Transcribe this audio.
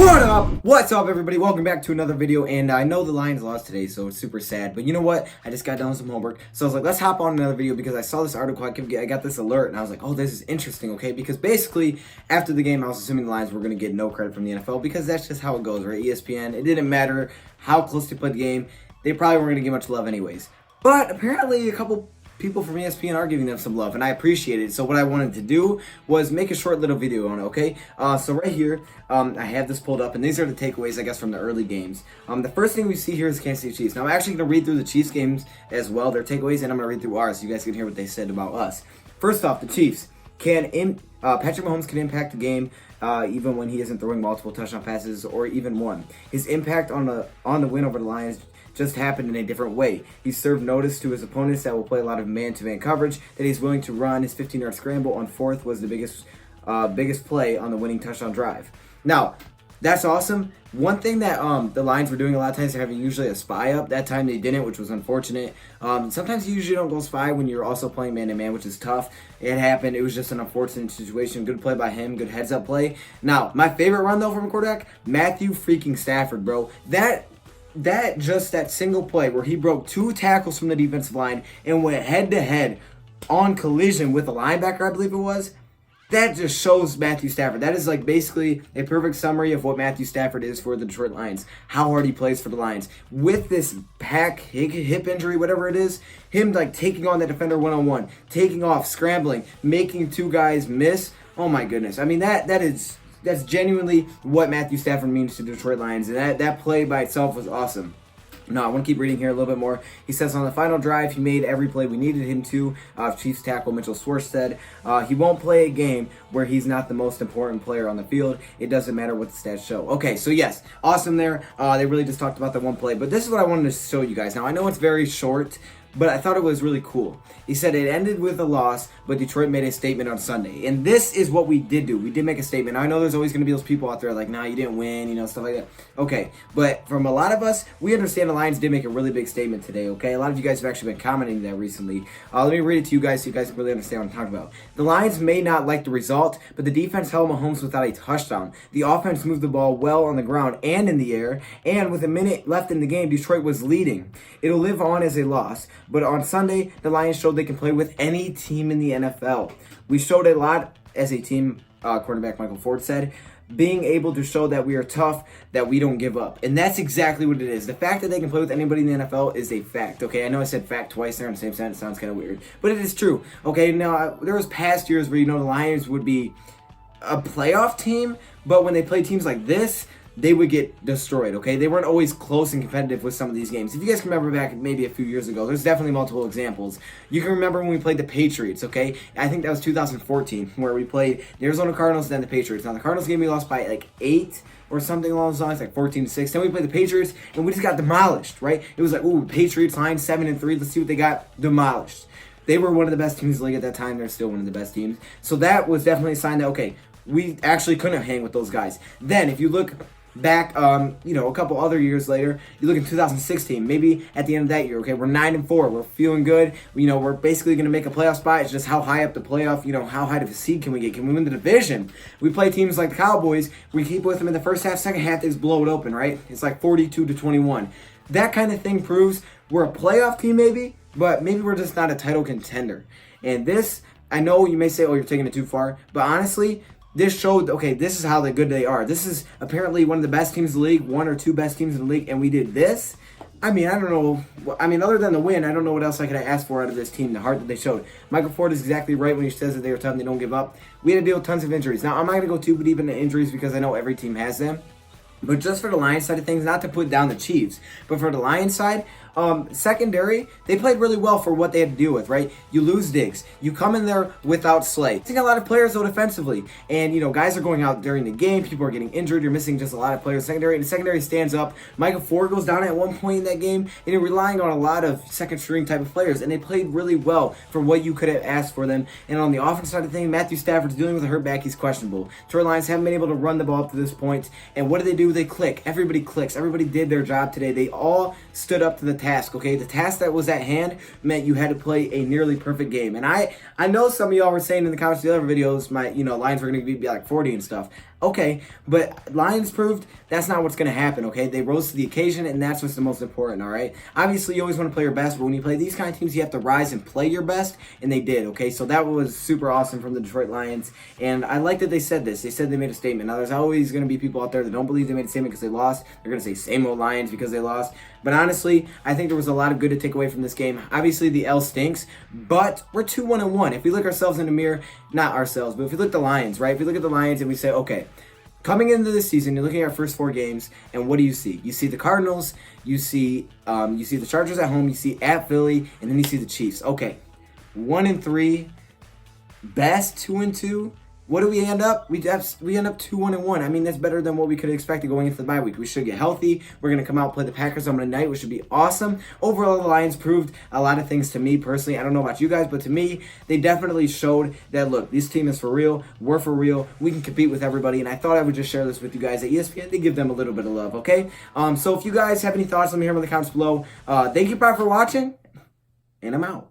What up? What's up, everybody? Welcome back to another video, and I know the Lions lost today, so it's super sad, but you know what? I just got done with some homework, so I was like, let's hop on another video because I saw this article, I got this alert, and I was like, oh, this is interesting, okay? Because basically, after the game, I was assuming the Lions were going to get no credit from the NFL because that's just how it goes, right? ESPN, it didn't matter how close they played the game, they probably weren't going to get much love anyways. But apparently, a couple people from ESPN are giving them some love, and I appreciate it. So what I wanted to do was make a short little video on it, okay? So right here, I have this pulled up, and these are the takeaways, I guess, from the early games. The first thing we see here is Kansas City Chiefs. Now, I'm actually going to read through the Chiefs games as well, their takeaways, and I'm going to read through ours so you guys can hear what they said about us. First off, the Chiefs Patrick Mahomes can impact the game even when he isn't throwing multiple touchdown passes or even one. His impact on the win over the Lions just happened in a different way. He served notice to his opponents that will play a lot of man-to-man coverage, that he's willing to run. His 15-yard scramble on fourth was the biggest play on the winning touchdown drive. Now, that's awesome. One thing that the Lions were doing a lot of times, they're having usually a spy up. That time they didn't, which was unfortunate. Sometimes you usually don't go spy when you're also playing man-to-man, which is tough. It happened. It was just an unfortunate situation. Good play by him. Good heads-up play. Now, my favorite run, though, from a quarterback, Matthew freaking Stafford, bro. That single play where he broke two tackles from the defensive line and went head-to-head on collision with a linebacker, I believe it was, that just shows Matthew Stafford. That is like basically a perfect summary of what Matthew Stafford is for the Detroit Lions, how hard he plays for the Lions. With this hip injury, whatever it is, him like taking on that defender one-on-one, taking off, scrambling, making two guys miss. Oh my goodness. I mean, that's genuinely what Matthew Stafford means to the Detroit Lions, and that play by itself was awesome. No, I want to keep reading here a little bit more. He says, on the final drive, he made every play we needed him to. Chiefs tackle Mitchell Schwartz said, he won't play a game where he's not the most important player on the field. It doesn't matter what the stats show. Okay, so yes, awesome there. They really just talked about that one play, but this is what I wanted to show you guys. Now, I know it's very short, but I thought it was really cool. He said it ended with a loss, but Detroit made a statement on Sunday. And this is what we did do. We did make a statement. I know there's always going to be those people out there like, nah, you didn't win, stuff like that. Okay, but from a lot of us, we understand the Lions did make a really big statement today, okay? A lot of you guys have actually been commenting that recently. Let me read it to you guys so you guys can really understand what I'm talking about. The Lions may not like the result, but the defense held Mahomes without a touchdown. The offense moved the ball well on the ground and in the air, and with a minute left in the game, Detroit was leading. It'll live on as a loss, but on Sunday, the Lions showed they can play with any team in the NFL. We showed a lot as a team, quarterback Michael Ford said, being able to show that we are tough, that we don't give up. And that's exactly what it is. The fact that they can play with anybody in the NFL is a fact, okay? I know I said fact twice there in the same sentence. It sounds kind of weird, but it is true, okay? Now, there was past years where, the Lions would be a playoff team, but when they play teams like this, they would get destroyed, okay? They weren't always close and competitive with some of these games. If you guys can remember back maybe a few years ago, there's definitely multiple examples. You can remember when we played the Patriots, okay? I think that was 2014, where we played the Arizona Cardinals and then the Patriots. Now, the Cardinals game we lost by like 8 or something along those lines, like 14-6. Then we played the Patriots, and we just got demolished, right? It was like, ooh, Patriots line 7-3. Let's see what they got. Demolished. They were one of the best teams in the league at that time. They're still one of the best teams. So that was definitely a sign that, okay, we actually couldn't hang with those guys. Then, if you look back, a couple other years later, you look in 2016, maybe at the end of that year, okay, we're 9-4, we're feeling good, we're basically going to make a playoff spot. It's just how high up the playoff, how high of a seed can we get? Can we win the division? We play teams like the Cowboys, we keep with them in the first half, second half, they just blow it open, right? It's like 42-21. That kind of thing proves we're a playoff team maybe, but maybe we're just not a title contender. And this, I know you may say, oh, you're taking it too far, but honestly, this showed, okay, this is how good they are. This is apparently one of the best teams in the league, one or two best teams in the league, and we did this. I mean, I don't know. I mean, other than the win, I don't know what else I could ask for out of this team, the heart that they showed. Michael Ford is exactly right when he says that they were tough and they don't give up. We had to deal with tons of injuries. Now, I'm not going to go too deep into injuries because I know every team has them. But just for the Lions side of things, not to put down the Chiefs, but for the Lions side, secondary, they played really well for what they had to deal with, right? You lose Diggs. You come in there without Slay. Missing a lot of players, though, defensively. And, guys are going out during the game. People are getting injured. You're missing just a lot of players in secondary. And the secondary stands up. Michael Ford goes down at one point in that game, and you're relying on a lot of second-string type of players. And they played really well for what you could have asked for them. And on the offense side of things, Matthew Stafford's dealing with a hurt back. He's questionable. Detroit Lions haven't been able to run the ball up to this point. And what do? They click. Everybody clicks. Everybody did their job today. They all stood up to the task, okay? The task that was at hand meant you had to play a nearly perfect game. And I know some of y'all were saying in the comments of the other videos, my Lions were going to be like 40 and stuff. Okay, but Lions proved that's not what's going to happen, okay? They rose to the occasion, and that's what's the most important, all right? Obviously, you always want to play your best, but when you play these kind of teams, you have to rise and play your best, and they did, okay? So that was super awesome from the Detroit Lions, and I like that they said this. They said they made a statement. Now, there's always going to be people out there that don't believe they made a statement because they lost. They're going to say same old Lions because they lost. But honestly, I think there was a lot of good to take away from this game. Obviously, the L stinks, but we're 2-1-1. If we look ourselves in the mirror, not ourselves, but if we look at the Lions, right? If we look at the Lions and we say, okay, coming into this season, you're looking at our first 4 games, and what do you see? You see the Cardinals, you see the Chargers at home, you see at Philly, and then you see the Chiefs. Okay, 1-3, best 2-2. What do we end up? We end up 2-1-1. I mean, that's better than what we could have expected going into the bye week. We should get healthy. We're going to come out and play the Packers on Monday night, which should be awesome. Overall, the Lions proved a lot of things to me personally. I don't know about you guys, but to me, they definitely showed that, look, this team is for real. We're for real. We can compete with everybody, and I thought I would just share this with you guys at ESPN to give them a little bit of love, okay? So if you guys have any thoughts, let me hear them in the comments below. Thank you, Bob, for watching, and I'm out.